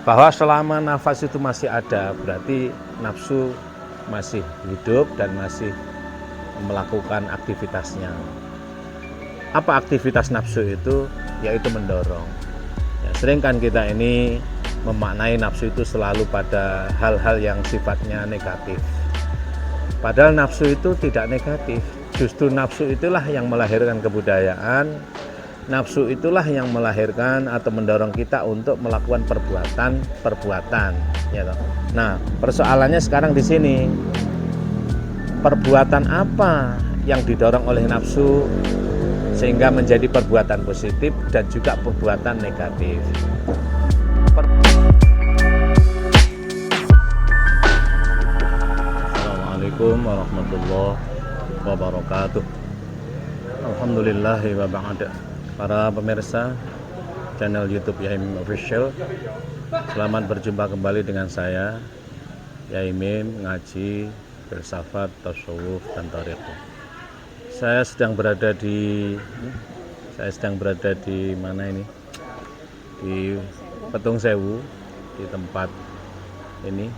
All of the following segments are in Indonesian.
Bahwa selama nafas itu masih ada, berarti nafsu masih hidup dan masih melakukan aktivitasnya. Apa aktivitas nafsu itu? Yaitu mendorong. Ya, sering kan kita ini memaknai nafsu itu selalu pada hal-hal yang sifatnya negatif. Padahal nafsu itu tidak negatif. Justru nafsu itulah yang melahirkan kebudayaan. Nafsu itulah yang melahirkan atau mendorong kita untuk melakukan perbuatan. Ya toh. Nah, persoalannya sekarang di sini, perbuatan apa yang didorong oleh nafsu sehingga menjadi perbuatan positif dan juga perbuatan negatif. Assalamualaikum warahmatullahi wabarakatuh. Alhamdulillahi wa ba'da. Para pemirsa channel YouTube Yaimim Official, selamat berjumpa kembali dengan saya Yaimim, ngaji, filsafat, tasawuf, dan thariqah. Saya sedang berada di mana ini? Di Petung Sewu, di tempat ini,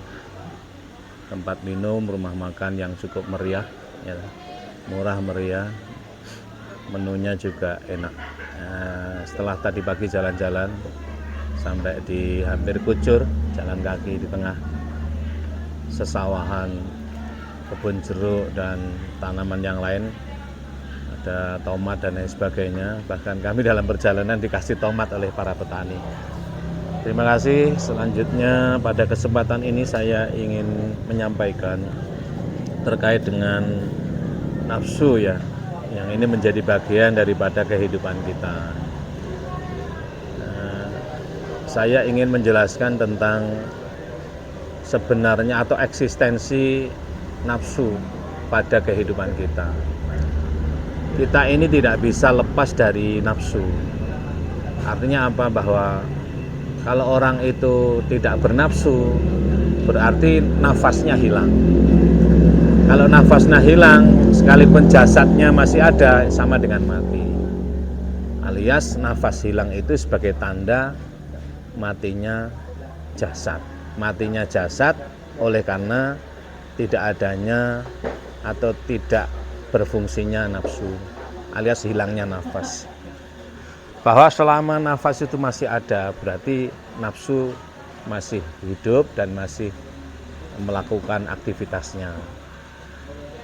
tempat minum, rumah makan yang cukup meriah, ya, murah meriah, menunya juga enak. Setelah tadi pagi jalan-jalan sampai di hampir Kucur, jalan kaki di tengah sesawahan, kebun jeruk dan tanaman yang lain, ada tomat dan lain sebagainya. Bahkan kami dalam perjalanan dikasih tomat oleh para petani. Terima kasih. Selanjutnya pada kesempatan ini saya ingin menyampaikan terkait dengan nafsu, ya, yang ini menjadi bagian daripada kehidupan kita. Saya ingin menjelaskan tentang sebenarnya atau eksistensi nafsu pada kehidupan kita. Kita ini tidak bisa lepas dari nafsu. Artinya apa? Bahwa kalau orang itu tidak bernafsu, berarti nafasnya hilang. Kalau nafasnya hilang, sekalipun jasadnya masih ada, sama dengan mati. Alias nafas hilang itu sebagai tanda matinya jasad. Matinya jasad oleh karena tidak adanya atau tidak berfungsinya nafsu, alias hilangnya nafas. Bahwa selama nafas itu masih ada, berarti nafsu masih hidup dan masih melakukan aktivitasnya.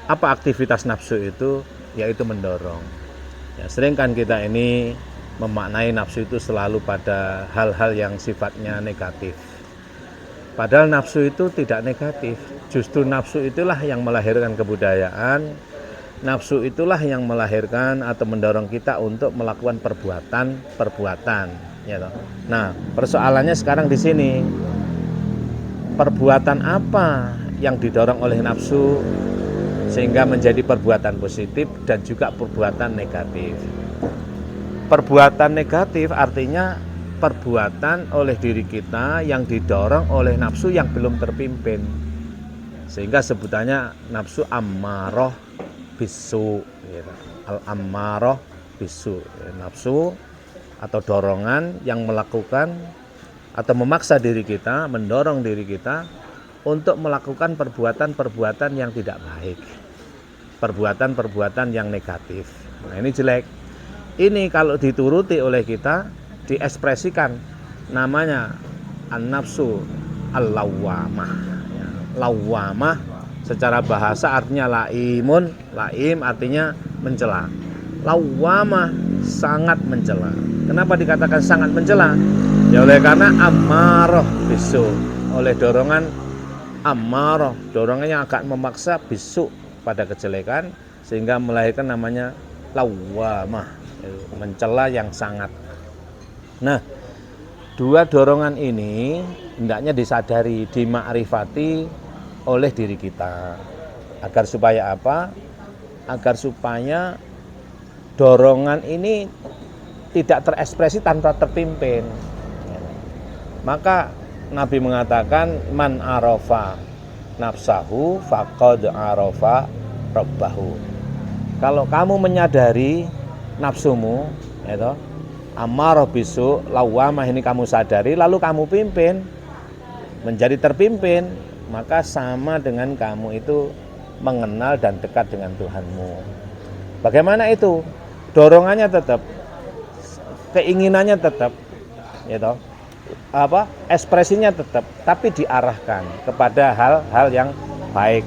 Apa aktivitas nafsu itu? Yaitu mendorong. Ya, sering kan kita ini memaknai nafsu itu selalu pada hal-hal yang sifatnya negatif. Padahal nafsu itu tidak negatif. Justru nafsu itulah yang melahirkan kebudayaan. Nafsu itulah yang melahirkan atau mendorong kita untuk melakukan perbuatan. Ya toh. Nah, persoalannya sekarang di sini, perbuatan apa yang didorong oleh nafsu sehingga menjadi perbuatan positif dan juga perbuatan negatif. Perbuatan negatif artinya perbuatan oleh diri kita yang didorong oleh nafsu yang belum terpimpin, sehingga sebutannya nafsu ammaroh bisu, al-ammaroh bisu, nafsu atau dorongan yang melakukan atau memaksa diri kita, mendorong diri kita untuk melakukan perbuatan-perbuatan yang tidak baik, perbuatan-perbuatan yang negatif. Nah, ini jelek. Ini kalau dituruti oleh kita, diekspresikan, namanya an-nafsu al-lawwamah. Lawwamah secara bahasa artinya laimun, laim artinya mencela. Lawwamah sangat mencela. Kenapa dikatakan sangat mencela? Ya oleh karena ammaroh bisu, oleh dorongan ammaroh, dorongannya akan memaksa bisu pada kejelekan, sehingga melahirkan namanya lawwamah, mencela yang sangat. Nah, dua dorongan ini hendaknya disadari, dimakrifati oleh diri kita. Agar supaya apa? Agar supaya dorongan ini tidak terekspresi tanpa terpimpin. Maka Nabi mengatakan, man arafa nafsahu faqad arafa rabbahu. Kalau kamu menyadari nafsumu, ya toh, ammarah bisu, lawwamah, ini kamu sadari, lalu kamu pimpin, menjadi terpimpin, maka sama dengan kamu itu mengenal dan dekat dengan Tuhanmu. Bagaimana itu? Dorongannya tetap, keinginannya tetap, gitu. Ekspresinya tetap, tapi diarahkan kepada hal-hal yang baik.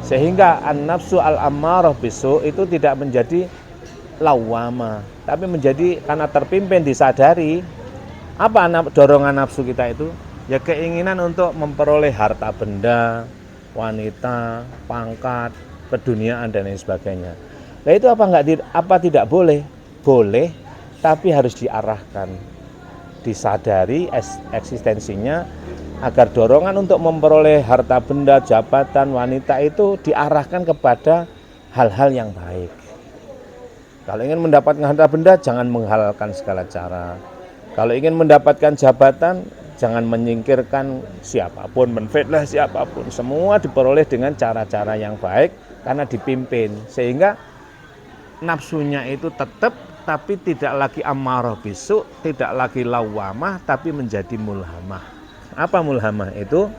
Sehingga an-nafsu al-ammarah bisu itu tidak menjadi lawama, tapi menjadi karena terpimpin, disadari. Apa dorongan nafsu kita itu? Ya keinginan untuk memperoleh harta benda, wanita, pangkat, keduniaan dan lain sebagainya. Nah itu apa tidak boleh? Boleh, tapi harus diarahkan, disadari eksistensinya, agar dorongan untuk memperoleh harta benda, jabatan, wanita itu diarahkan kepada hal-hal yang baik. Kalau ingin mendapatkan harta benda, jangan menghalalkan segala cara. Kalau ingin mendapatkan jabatan, jangan menyingkirkan siapapun, menfitnah siapapun. Semua diperoleh dengan cara-cara yang baik karena dipimpin. Sehingga nafsunya itu tetap, tapi tidak lagi ammarah bisu, tidak lagi lawamah, tapi menjadi mulhamah. Apa mulhamah itu?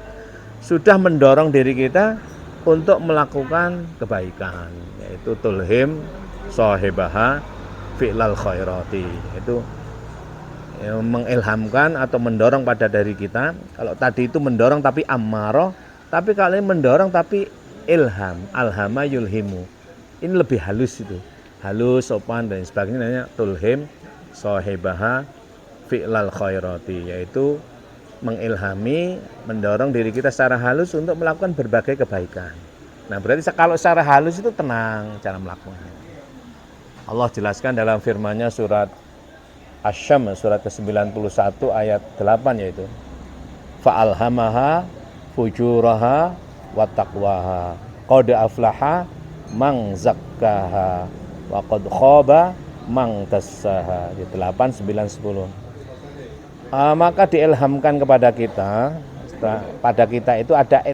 Sudah mendorong diri kita untuk melakukan kebaikan, yaitu tulhim sahibaha fi'lal khairati. Itu mengilhamkan atau mendorong pada diri kita. Kalau tadi itu mendorong tapi ammarah, tapi kalau ini mendorong tapi ilham, alhama yulhimu. Ini lebih halus itu. Halus, sopan dan sebagainya, namanya tulhim sahibaha fi'lal khairati, yaitu mengilhami, mendorong diri kita secara halus untuk melakukan berbagai kebaikan. Nah, berarti kalau secara halus itu tenang cara melakukannya. Allah jelaskan dalam firman-Nya surat Asy-Syams surat ke-91 ayat 8, yaitu fa'alhamaha fujuraha wa taqwaha qad aflaha man zakkaha wa qad khaba man dassaha. 8, 9, 10. Maka diilhamkan kepada kita, pada kita itu ada